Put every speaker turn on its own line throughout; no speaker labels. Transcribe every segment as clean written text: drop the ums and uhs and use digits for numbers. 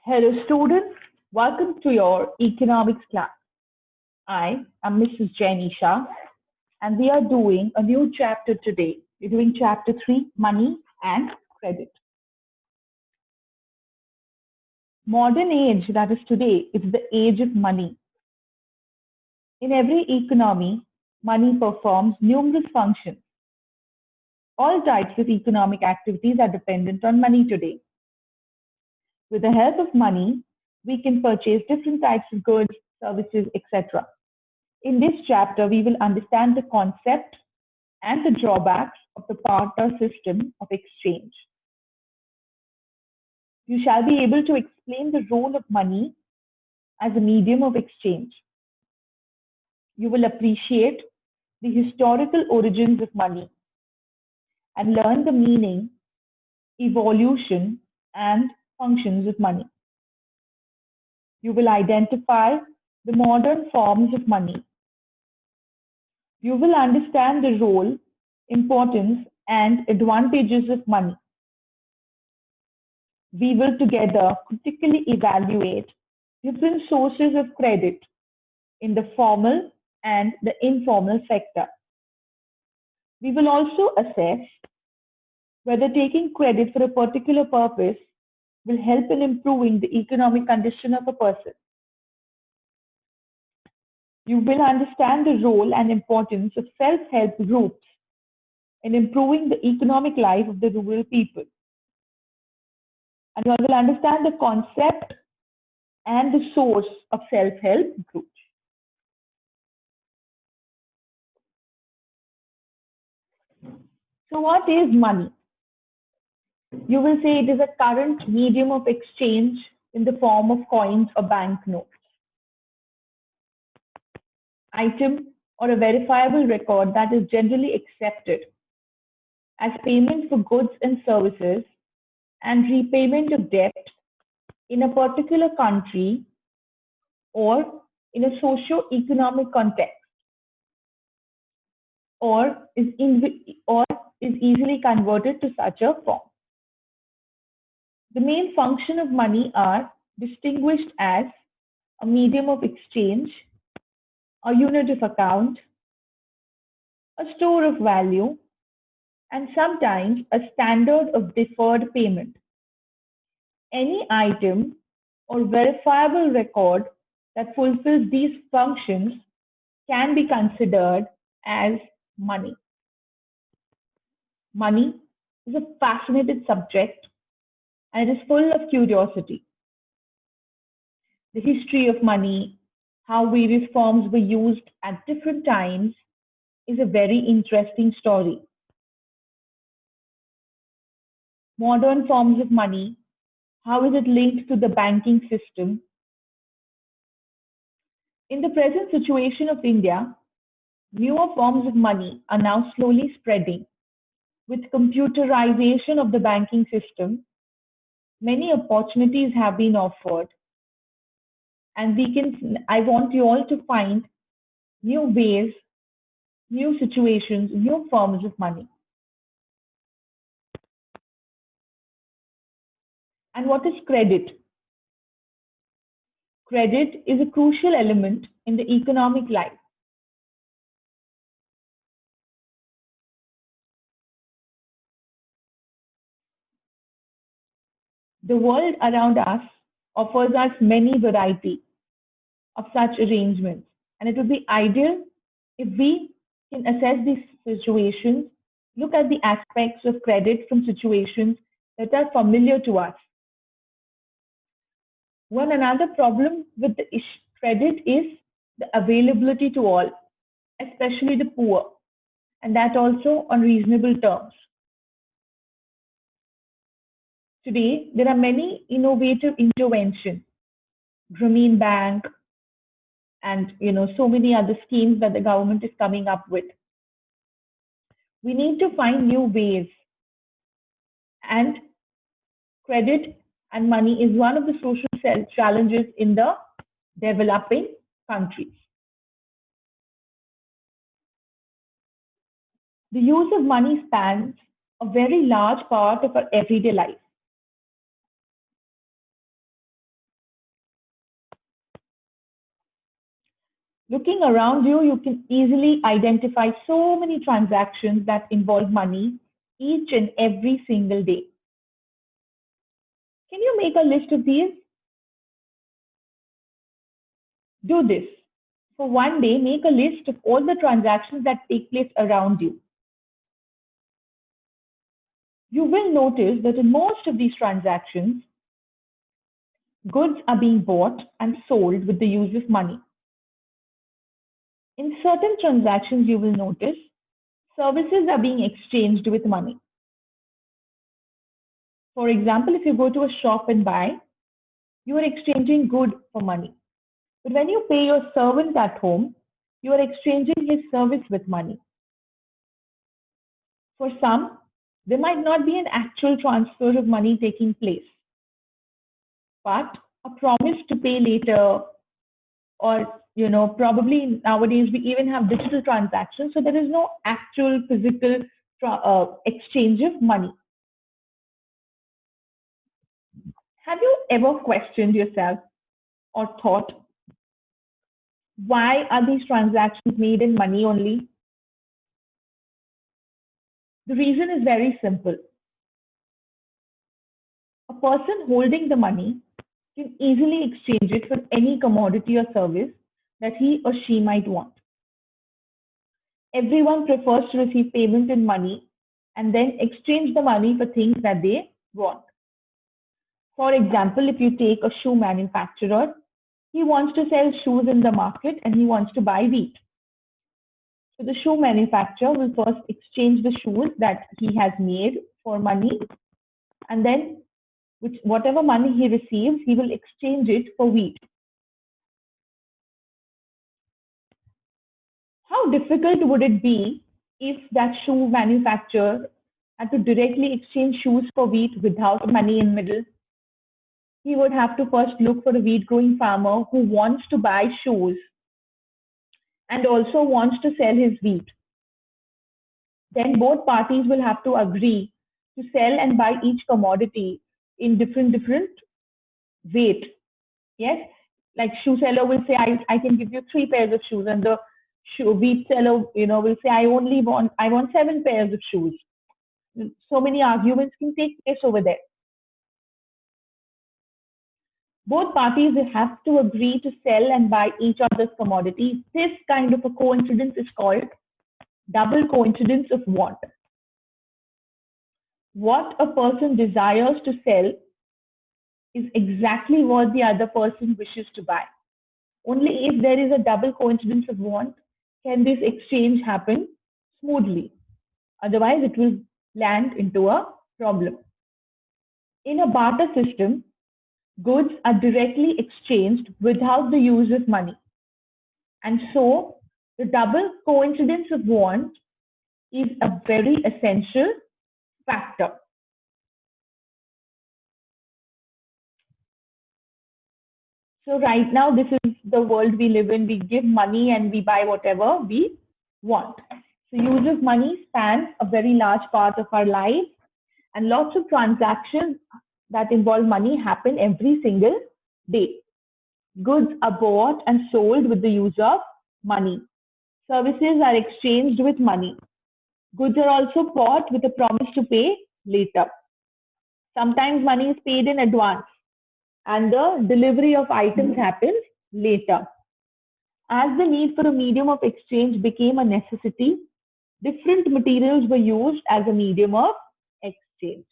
Hello, students. Welcome to your economics class. I am Mrs. Jenny Shah, and we are doing a new chapter today. We're doing chapter 3, Money and Credit. Modern age, that is today, is the age of money. In every economy, money performs numerous functions. All types of economic activities are dependent on money today. With the help of money, we can purchase different types of goods, services, etc. In this chapter, we will understand the concept and the drawbacks of the barter system of exchange. You shall be able to explain the role of money as a medium of exchange. You will appreciate the historical origins of money and learn the meaning, evolution, and functions of money. You will identify the modern forms of money. You will understand the role, importance, and advantages of money. We will together critically evaluate different sources of credit in the formal and the informal sector. We will also assess whether taking credit for a particular purpose will help in improving the economic condition of a person. You will understand the role and importance of self-help groups in improving the economic life of the rural people. And you will understand the concept and the source of self-help groups. So what is money? You will say it is a current medium of exchange in the form of coins or banknotes. Item or a verifiable record that is generally accepted as payment for goods and services and repayment of debt in a particular country or in a socio-economic context, or is easily converted to such a form. The main function of money are distinguished as a medium of exchange, a unit of account, a store of value, and sometimes a standard of deferred payment. Any item or verifiable record that fulfills these functions can be considered as money. Money is a fascinating subject and it is full of curiosity. The history of money, how various forms were used at different times, is a very interesting story. Modern forms of money, how is it linked to the banking system? In the present situation of India, newer forms of money are now slowly spreading. With computerization of the banking system, many opportunities have been offered. And I want you all to find new ways, new situations, new forms of money. And what is credit? Credit is a crucial element in the economic life. The world around us offers us many variety of such arrangements, and it would be ideal if we can assess these situations, look at the aspects of credit from situations that are familiar to us. One another problem with the credit is the availability to all, especially the poor, and that also on reasonable terms. Today, there are many innovative interventions, Grameen Bank, and so many other schemes that the government is coming up with. We need to find new ways, and credit and money is one of the social challenges in the developing countries. The use of money spans a very large part of our everyday life. Looking around you, you can easily identify so many transactions that involve money each and every single day. Can you make a list of these? Do this. For one day, make a list of all the transactions that take place around you. You will notice that in most of these transactions, goods are being bought and sold with the use of money. In certain transactions, you will notice services are being exchanged with money. For example, if you go to a shop and buy, you are exchanging good for money. But when you pay your servant at home, you are exchanging his service with money. For some, there might not be an actual transfer of money taking place, but a promise to pay later, or probably nowadays we even have digital transactions, so there is no actual physical exchange of money. Have you ever questioned yourself or thought, why are these transactions made in money only? The reason is very simple. A person holding the money can easily exchange it for any commodity or service that he or she might want. Everyone prefers to receive payment in money and then exchange the money for things that they want. For example, if you take a shoe manufacturer, he wants to sell shoes in the market and he wants to buy wheat. So the shoe manufacturer will first exchange the shoes that he has made for money, and then whatever money he receives, he will exchange it for wheat. How difficult would it be if that shoe manufacturer had to directly exchange shoes for wheat without money in middle? He would have to first look for a wheat growing farmer who wants to buy shoes and also wants to sell his wheat. Then both parties will have to agree to sell and buy each commodity in different weight. Yes, like shoe seller will say, I can give you 3 pairs of shoes, and the wheat seller will say, I want 7 pairs of shoes. So many arguments can take place over there. Both parties have to agree to sell and buy each other's commodities. This kind of a coincidence is called double coincidence of want. What a person desires to sell is exactly what the other person wishes to buy. Only if there is a double coincidence of want can this exchange happen smoothly. Otherwise, it will land into a problem. In a barter system, goods are directly exchanged without the use of money. And so, the double coincidence of want is a very essential factor. So right now, this is the world we live in. We give money and we buy whatever we want. So use of money spans a very large part of our life, and lots of transactions that involve money happen every single day. Goods are bought and sold with the use of money. Services are exchanged with money. Goods are also bought with a promise to pay later. Sometimes money is paid in advance and the delivery of items happens later. As the need for a medium of exchange became a necessity, different materials were used as a medium of exchange.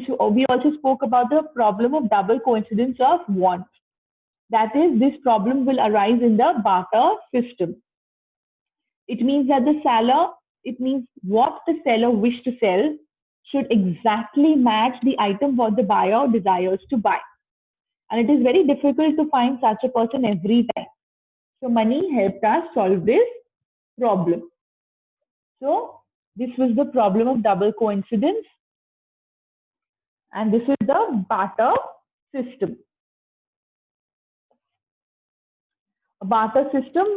So we also spoke about the problem of double coincidence of want. That is, this problem will arise in the barter system. It means that what the seller wishes to sell should exactly match the item what the buyer desires to buy. And it is very difficult to find such a person every time. So money helped us solve this problem. So this was the problem of double coincidence. And this is the barter system. A barter system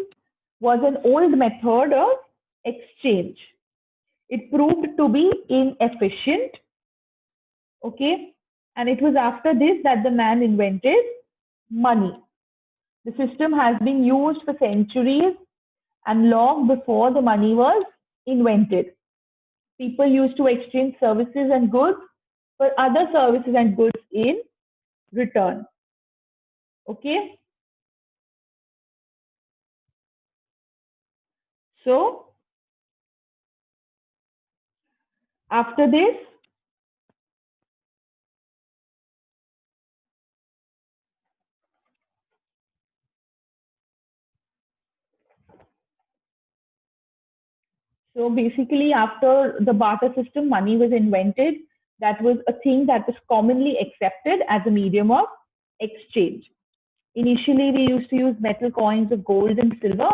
was an old method of exchange. It proved to be inefficient. Okay. And it was after this that the man invented money. The system has been used for centuries and long before the money was invented. People used to exchange services and goods for other services and goods in return. Okay. So after this, so basically after the barter system, money was invented. That was a thing that was commonly accepted as a medium of exchange. Initially, we used to use metal coins of gold and silver,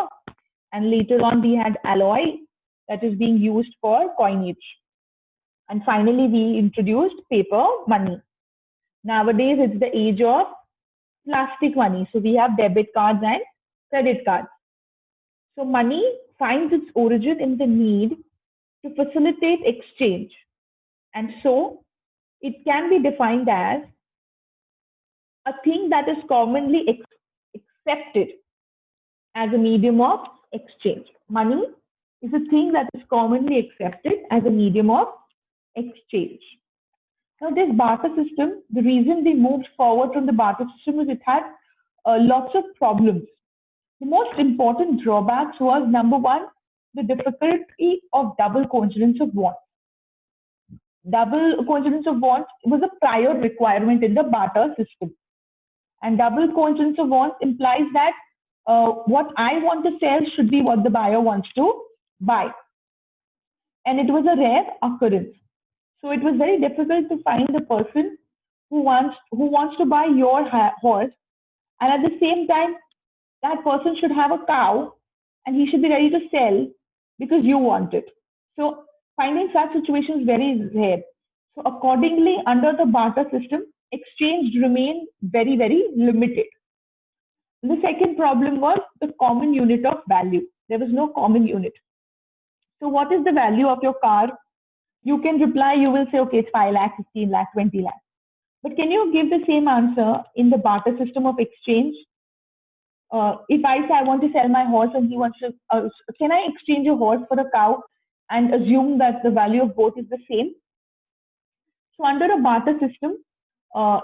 and later on we had alloy that is being used for coinage. And finally, we introduced paper money. Nowadays, it's the age of plastic money. So we have debit cards and credit cards. So money finds its origin in the need to facilitate exchange. And so it can be defined as a thing that is commonly accepted as a medium of exchange. Money is a thing that is commonly accepted as a medium of exchange. Now, this barter system, the reason we moved forward from the barter system is it had lots of problems. The most important drawbacks was number one, the difficulty of double coincidence of wants. Double coincidence of wants was a prior requirement in the barter system. And double coincidence of wants implies that what I want to sell should be what the buyer wants to buy. And it was a rare occurrence. So it was very difficult to find the person who wants to buy your horse, and at the same time, that person should have a cow and he should be ready to sell because you want it. So finding such situations very rare. So accordingly, under the barter system, exchange remained very, very limited. The second problem was the common unit of value. There was no common unit. So what is the value of your car? You can reply, you will say, okay, it's 5 lakh, 15 lakh, 20 lakh. But can you give the same answer in the barter system of exchange? If I say I want to sell my horse and he wants to, can I exchange a horse for a cow and assume that the value of both is the same? So under a barter system,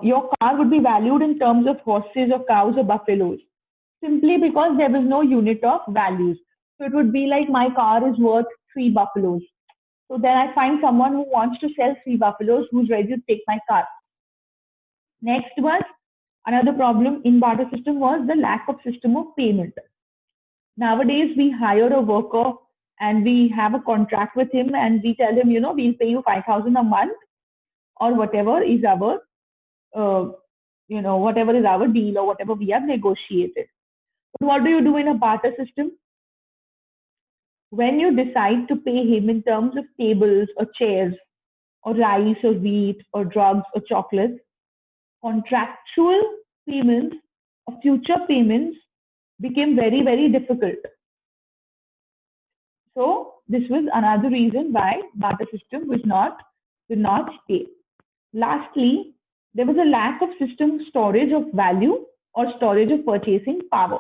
your car would be valued in terms of horses or cows or buffaloes, simply because there was no unit of values. So it would be like my car is worth 3 buffaloes. So then I find someone who wants to sell 3 buffaloes who's ready to take my car. Next was another problem in barter system was the lack of system of payment. Nowadays we hire a worker and we have a contract with him and we tell him, we'll pay you 5,000 a month or whatever is our, whatever is our deal or whatever we have negotiated. But what do you do in a barter system? When you decide to pay him in terms of tables or chairs or rice or wheat or drugs or chocolates, contractual payments or future payments became very, very difficult. So this was another reason why barter system did not stay. Lastly, there was a lack of system storage of value or storage of purchasing power.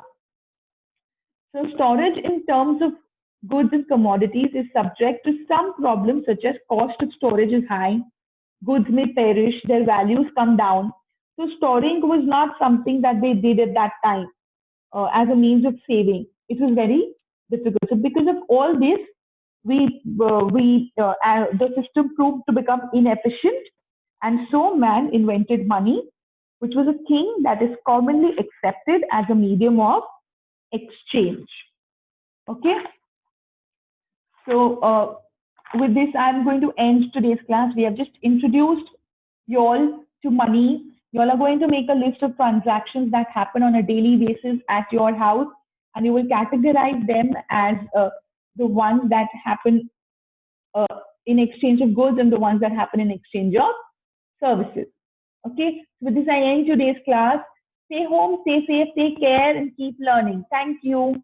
So storage in terms of goods and commodities is subject to some problems such as cost of storage is high, goods may perish, their values come down. So storing was not something that they did at that time as a means of saving. It was very difficult. So because of all this, the system proved to become inefficient, and so man invented money, which was a thing that is commonly accepted as a medium of exchange. Okay. So with this, I'm going to end today's class. We have just introduced you all to money. You all are going to make a list of transactions that happen on a daily basis at your house, and you will categorize them as the ones that happen in exchange of goods and the ones that happen in exchange of services. Okay, with this I end today's class. Stay home, stay safe, take care, and keep learning. Thank you.